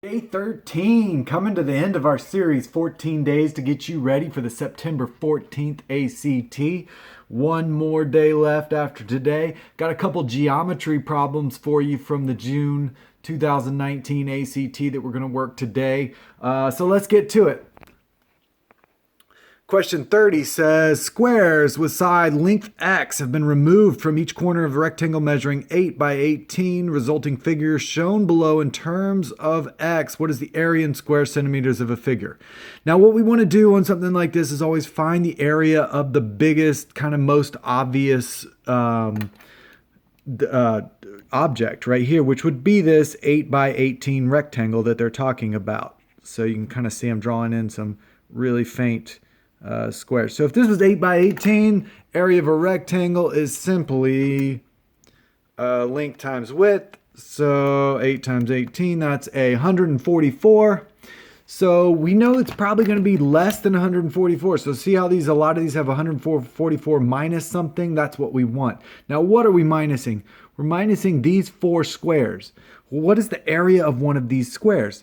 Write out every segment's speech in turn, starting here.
Day 13, coming to the end of our series, 14 days to get you ready for the September 14th ACT. One more day left after today. Got a couple geometry problems for you from the June 2019 ACT that we're going to work today. So let's get to it. Question 30 says, squares with side length x have been removed from each corner of a rectangle measuring 8 by 18, resulting figure shown below in terms of x. What is the area in square centimeters of a figure? Now, what we want to do on something like this is always find the area of the biggest, kind of most obvious object right here, which would be this 8 by 18 rectangle that they're talking about. So you can kind of see I'm drawing in some really faint squares. So if this was 8 by 18, area of a rectangle is simply length times width. So 8 times 18, that's 144. So we know it's probably going to be less than 144. So see how a lot of these have 144 minus something? That's what we want. Now, what are we minusing? We're minusing these 4 squares. Well, what is the area of one of these squares?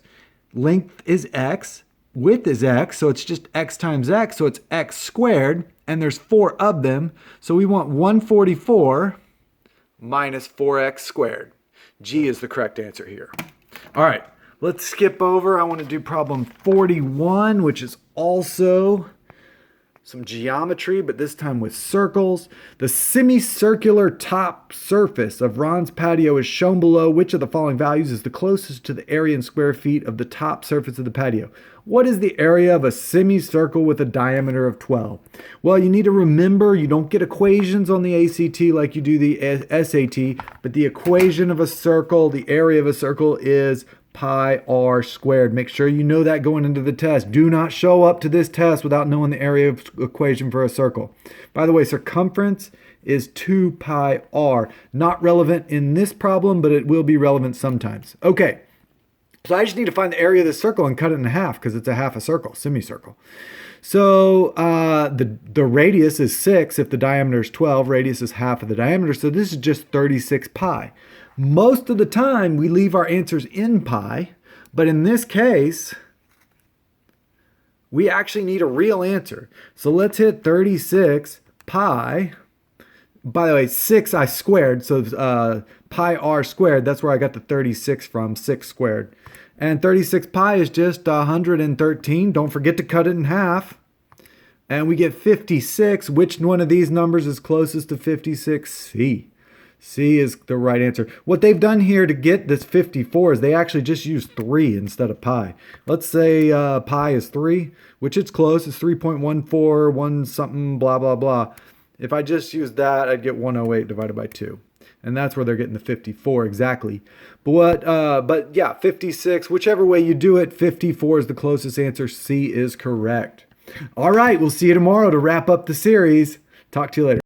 Length is x. Width is x, so it's just x times x, so it's x squared, and there's 4 of them, so we want 144 minus 4x squared. G is the correct answer here. All right, let's skip over. I want to do problem 41, which is also some geometry, but this time with circles. The semicircular top surface of Ron's patio is shown below. Which of the following values is the closest to the area in square feet of the top surface of the patio? What is the area of a semicircle with a diameter of 12? Well, you need to remember you don't get equations on the ACT like you do the SAT, but the equation of a circle, the area of a circle is pi r squared. Make sure you know that going into the test. Do not show up to this test without knowing the area of equation for a circle. By the way, circumference is 2 pi r. Not relevant in this problem, but it will be relevant sometimes. Okay, so I just need to find the area of the circle and cut it in half because it's a half a circle, semicircle. So the radius is 6 if the diameter is 12. Radius is half of the diameter, so this is just 36 pi. Most of the time, we leave our answers in pi, but in this case, we actually need a real answer. So let's hit 36 pi. By the way, 6 I squared, so pi r squared, that's where I got the 36 from, 6 squared. And 36 pi is just 113. Don't forget to cut it in half. And we get 56. Which one of these numbers is closest to 56? C. C is the right answer. What they've done here to get this 54 is they actually just use 3 instead of pi. Let's say pi is 3, which it's close. It's 3.14, 1 something, blah, blah, blah. If I just use that, I'd get 108 divided by 2. And that's where they're getting the 54 exactly. But yeah, 56, whichever way you do it, 54 is the closest answer. C is correct. All right, we'll see you tomorrow to wrap up the series. Talk to you later.